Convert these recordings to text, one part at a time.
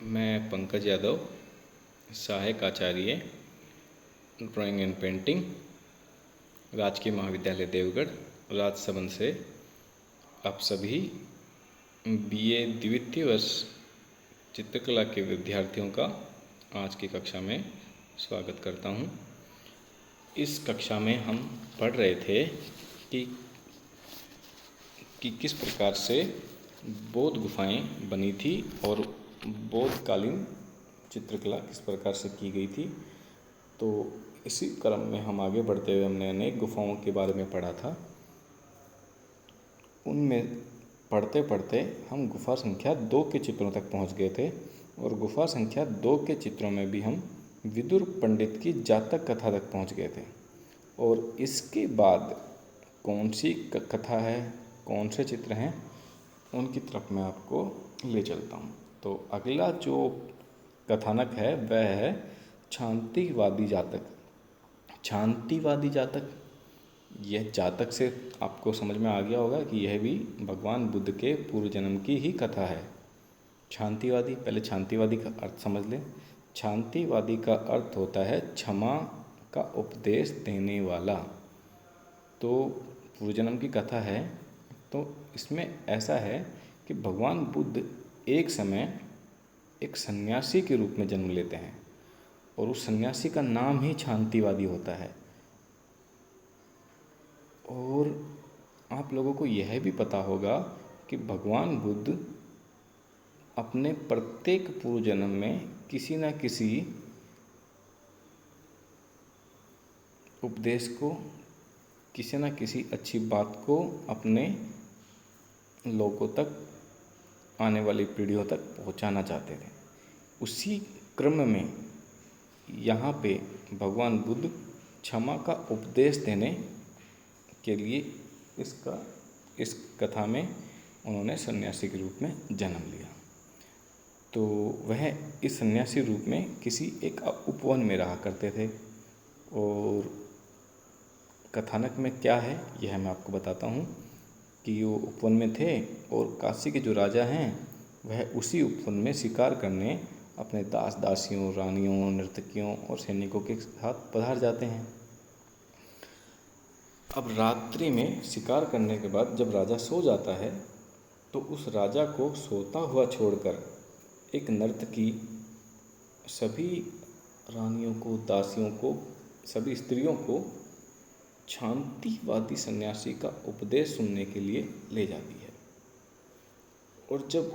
मैं पंकज यादव, सहायक आचार्य drawing and painting, राजकीय महाविद्यालय देवगढ़, राजसमंद से आप सभी बीए द्वितीय वर्ष चित्रकला के विद्यार्थियों का आज की कक्षा में स्वागत करता हूँ। इस कक्षा में हम पढ़ रहे थे कि किस प्रकार से बौद्ध गुफाएं बनी थी और बौद्धकालीन चित्रकला किस प्रकार से की गई थी। तो इसी क्रम में हम आगे बढ़ते हुए हमने अनेक गुफाओं के बारे में पढ़ा था। उनमें पढ़ते पढ़ते हम गुफा संख्या 2 के चित्रों तक पहुंच गए थे और गुफा संख्या 2 के चित्रों में भी हम विदुर पंडित की जातक कथा तक पहुंच गए थे। और इसके बाद कौन सी कथा है, कौन से चित्र हैं, उनकी तरफ मैं आपको ले चलता हूँ। तो अगला जो कथानक है वह है शांतिवादी जातक। शांतिवादी जातक, यह जातक से आपको समझ में आ गया होगा कि यह भी भगवान बुद्ध के पूर्व जन्म की ही कथा है। शांतिवादी, पहले शांतिवादी का अर्थ समझ लें। शांतिवादी का अर्थ होता है क्षमा का उपदेश देने वाला। तो पूर्व जन्म की कथा है, तो इसमें ऐसा है कि भगवान बुद्ध एक समय एक सन्यासी के रूप में जन्म लेते हैं और उस सन्यासी का नाम ही शांतिवादी होता है। और आप लोगों को यह भी पता होगा कि भगवान बुद्ध अपने प्रत्येक पूर्व जन्म में किसी न किसी उपदेश को, किसी न किसी अच्छी बात को अपने लोगों तक, आने वाली पीढ़ियों तक पहुंचाना चाहते थे। उसी क्रम में यहाँ पे भगवान बुद्ध क्षमा का उपदेश देने के लिए इस कथा में उन्होंने सन्यासी के रूप में जन्म लिया। तो वह इस सन्यासी रूप में किसी एक उपवन में रहा करते थे। और कथानक में क्या है यह मैं आपको बताता हूँ कि वो उपवन में थे और काशी के जो राजा हैं वह उसी उपवन में शिकार करने अपने दास दासियों, रानियों, नर्तकियों और सैनिकों के साथ पधार जाते हैं। अब रात्रि में शिकार करने के बाद जब राजा सो जाता है तो उस राजा को सोता हुआ छोड़कर एक नर्तकी सभी रानियों को, दासियों को, सभी स्त्रियों को शांतिवादी सन्यासी का उपदेश सुनने के लिए ले जाती है। और जब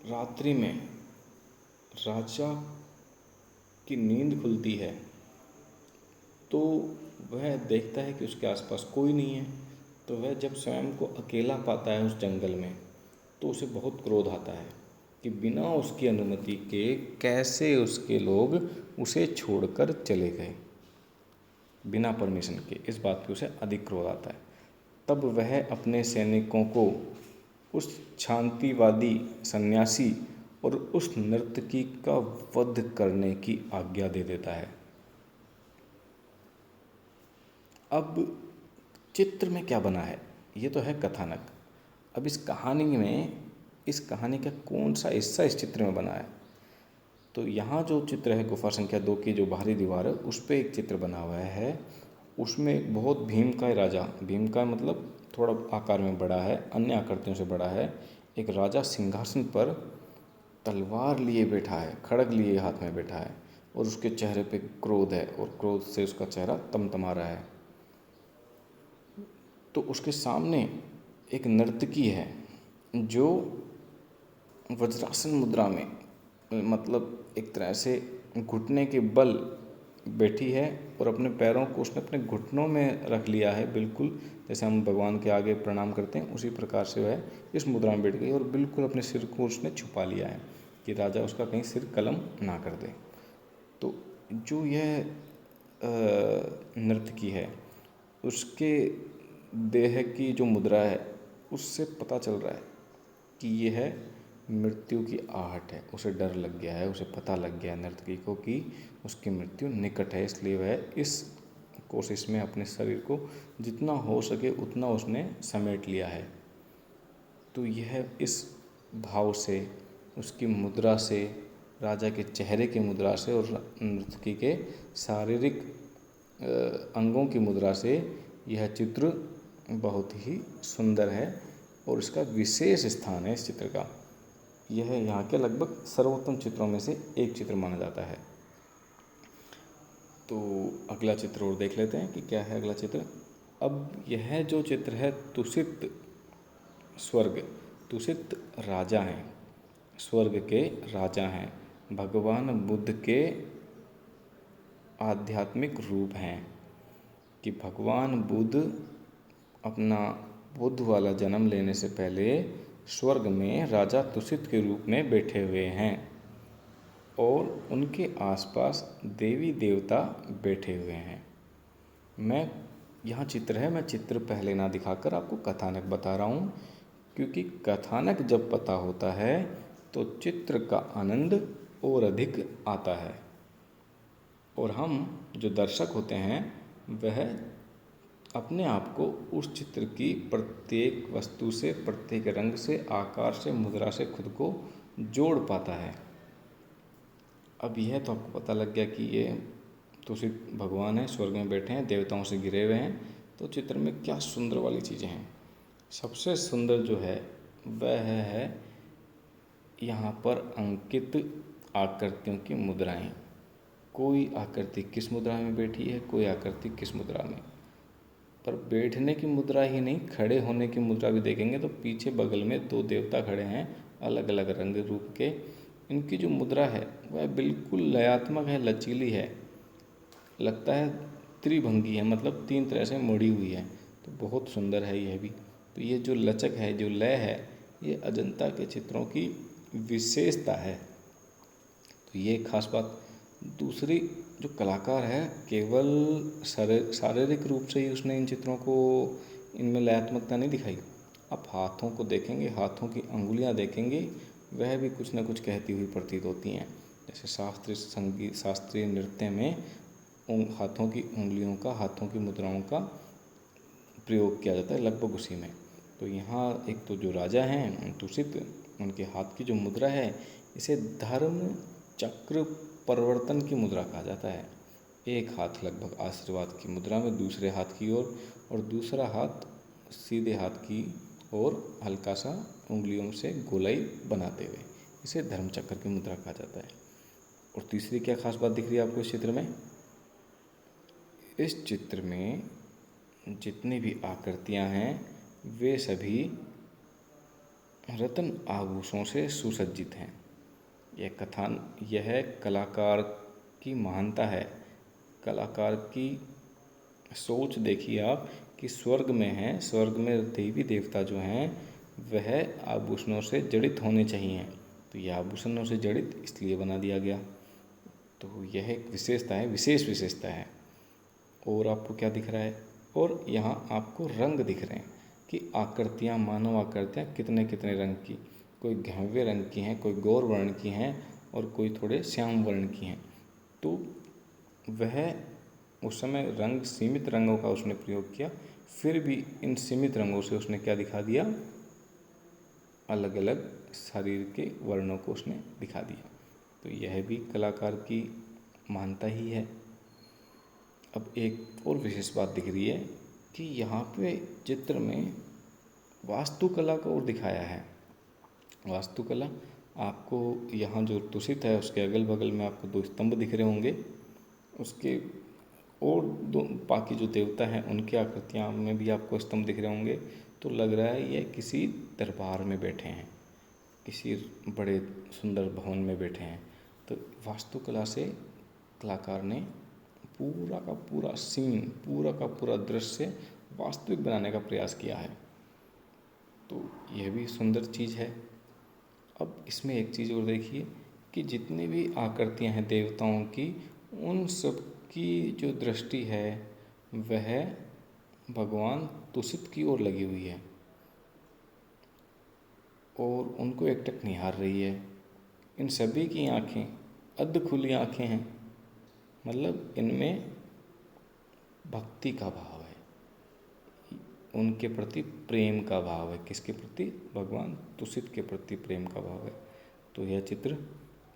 रात्रि में राजा की नींद खुलती है तो वह देखता है कि उसके आसपास कोई नहीं है। तो वह जब स्वयं को अकेला पाता है उस जंगल में तो उसे बहुत क्रोध आता है कि बिना उसकी अनुमति के कैसे उसके लोग उसे छोड़कर चले गए, बिना परमिशन के। इस बात पे उसे अधिक क्रोध आता है। तब वह अपने सैनिकों को उस शांतिवादी सन्यासी और उस नर्तकी का वध करने की आज्ञा दे देता है। अब चित्र में क्या बना है, ये तो है कथानक। अब इस कहानी में, इस कहानी का कौन सा हिस्सा इस चित्र में बना है, तो यहाँ जो चित्र है गुफा संख्या 2 की जो बाहरी दीवार है उस पर एक चित्र बना हुआ है। उसमें एक बहुत भीमकाय राजा, भीमकाय मतलब थोड़ा आकार में बड़ा है, अन्य आकृतियों से बड़ा है, एक राजा सिंहासन पर तलवार लिए बैठा है, खड़ग लिए हाथ में बैठा है और उसके चेहरे पे क्रोध है और क्रोध से उसका चेहरा तमतमा रहा है। तो उसके सामने एक नर्तकी है जो वज्रासन मुद्रा में, मतलब एक तरह से घुटने के बल बैठी है और अपने पैरों को उसने अपने घुटनों में रख लिया है, बिल्कुल जैसे हम भगवान के आगे प्रणाम करते हैं उसी प्रकार से वह इस मुद्रा में बैठ गई और बिल्कुल अपने सिर को उसने छुपा लिया है कि राजा उसका कहीं सिर कलम ना कर दे। तो जो यह नर्तकी है उसके देह की जो मुद्रा है उससे पता चल रहा है कि यह मृत्यु की आहट है। उसे डर लग गया है, उसे पता लग गया है नर्तकी को कि उसकी मृत्यु निकट है, इसलिए वह इस कोशिश में अपने शरीर को जितना हो सके उतना उसने समेट लिया है। तो यह इस भाव से उसकी मुद्रा से, राजा के चेहरे की मुद्रा से और नर्तकी के शारीरिक अंगों की मुद्रा से यह चित्र बहुत ही सुंदर है और इसका विशेष स्थान है इस चित्र का। यह यहाँ के लगभग सर्वोत्तम चित्रों में से एक चित्र माना जाता है। तो अगला चित्र और देख लेते हैं कि क्या है अगला चित्र। अब यह जो चित्र है तुषित स्वर्ग, तुषित राजा हैं, स्वर्ग के राजा हैं, भगवान बुद्ध के आध्यात्मिक रूप हैं कि भगवान बुद्ध अपना बुद्ध वाला जन्म लेने से पहले स्वर्ग में राजा तुषित के रूप में बैठे हुए हैं और उनके आसपास देवी देवता बैठे हुए हैं। मैं यहाँ चित्र है, मैं चित्र पहले ना दिखाकर आपको कथानक बता रहा हूँ, क्योंकि कथानक जब पता होता है तो चित्र का आनंद और अधिक आता है और हम जो दर्शक होते हैं वह अपने आप को उस चित्र की प्रत्येक वस्तु से, प्रत्येक रंग से, आकार से, मुद्रा से खुद को जोड़ पाता है। अब यह तो आपको पता लग गया कि ये तुषित भगवान है, स्वर्ग में बैठे हैं, देवताओं से घिरे हुए हैं। तो चित्र में क्या सुंदर वाली चीज़ें हैं। सबसे सुंदर जो है वह है यहाँ पर अंकित आकृतियों की मुद्राएं। कोई आकृति किस मुद्रा में बैठी है, कोई आकृति किस मुद्रा में। पर बैठने की मुद्रा ही नहीं, खड़े होने की मुद्रा भी देखेंगे तो पीछे बगल में दो देवता खड़े हैं अलग अलग रंग रूप के। इनकी जो मुद्रा है वह बिल्कुल लयात्मक है, लचीली है, लगता है त्रिभंगी है, मतलब तीन तरह से मुड़ी हुई है। तो बहुत सुंदर है यह भी। तो ये जो लचक है, जो लय है, ये अजंता के चित्रों की विशेषता है। तो ये खास बात। दूसरी, जो कलाकार है केवल शारीरिक रूप से ही उसने इन चित्रों को, इनमें लयात्मकता नहीं दिखाई। आप हाथों को देखेंगे, हाथों की अंगुलियां देखेंगे, वह भी कुछ न कुछ कहती हुई प्रतीत होती हैं। जैसे शास्त्रीय संगीत, शास्त्रीय नृत्य में हाथों की उंगलियों का, हाथों की मुद्राओं का प्रयोग किया जाता है, लगभग उसी में। तो यहाँ एक तो जो राजा हैं तुषित, उनके हाथ की जो मुद्रा है इसे धर्म चक्र परिवर्तन की मुद्रा कहा जाता है। एक हाथ लगभग आशीर्वाद की मुद्रा में दूसरे हाथ की ओर और दूसरा हाथ सीधे हाथ की ओर हल्का सा उंगलियों से गोलाई बनाते हुए, इसे धर्म चक्र की मुद्रा कहा जाता है। और तीसरी क्या खास बात दिख रही है आपको इस चित्र में? इस चित्र में जितनी भी आकृतियां हैं वे सभी रत्न आभूषणों से सुसज्जित हैं। यह कलाकार की महानता है। कलाकार की सोच देखिए आप कि स्वर्ग में है, स्वर्ग में देवी देवता जो हैं वह आभूषणों से जड़ित होने चाहिए। तो यह आभूषणों से जड़ित इसलिए बना दिया गया। तो यह एक विशेषता है, विशेष विशेषता है। और आपको क्या दिख रहा है? और यहाँ आपको रंग दिख रहे हैं कि आकृतियाँ, मानव आकृतियाँ कितने कितने रंग की, कोई गहरे रंग की हैं, कोई गौर वर्ण की हैं और कोई थोड़े श्याम वर्ण की हैं। तो वह उस समय रंग, सीमित रंगों का उसने प्रयोग किया, फिर भी इन सीमित रंगों से उसने क्या दिखा दिया? अलग अलग शरीर के वर्णों को उसने दिखा दिया। तो यह भी कलाकार की महानता ही है। अब एक और विशेष बात दिख रही है कि यहाँ पे चित्र में वास्तुकला को और दिखाया है। वास्तुकला आपको यहाँ जो तुषित है उसके अगल बगल में आपको दो स्तंभ दिख रहे होंगे, उसके और दो बाकी जो देवता हैं उनकी आकृतियाँ में भी आपको स्तंभ दिख रहे होंगे। तो लग रहा है ये किसी दरबार में बैठे हैं, किसी बड़े सुंदर भवन में बैठे हैं। तो वास्तुकला से कलाकार ने पूरा का पूरा सीन, पूरा का पूरा दृश्य वास्तविक बनाने का प्रयास किया है। तो यह भी सुंदर चीज़ है। अब इसमें एक चीज़ और देखिए कि जितनी भी आकृतियाँ हैं देवताओं की, उन सब की जो दृष्टि है वह भगवान तुषित की ओर लगी हुई है और उनको एकटक निहार रही है। इन सभी की आँखें अध खुली आँखें हैं, मतलब इनमें भक्ति का भाव है, उनके प्रति प्रेम का भाव है। किसके प्रति? भगवान तुषित के प्रति प्रेम का भाव है। तो यह चित्र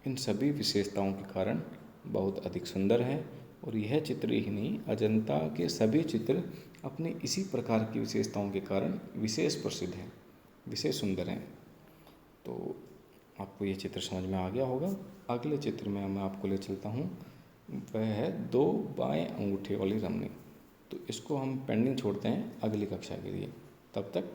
इन सभी विशेषताओं के कारण बहुत अधिक सुंदर है और यह चित्र ही नहीं, अजंता के सभी चित्र अपने इसी प्रकार की विशेषताओं के कारण विशेष प्रसिद्ध हैं, विशेष सुंदर हैं। तो आपको ये चित्र समझ में आ गया होगा। अगले चित्र में मैं आपको ले चलता हूँ, वह है 2 बाएं अंगूठे वाली रमणी। तो इसको हम पेंडिंग छोड़ते हैं अगली कक्षा के लिए। तब तक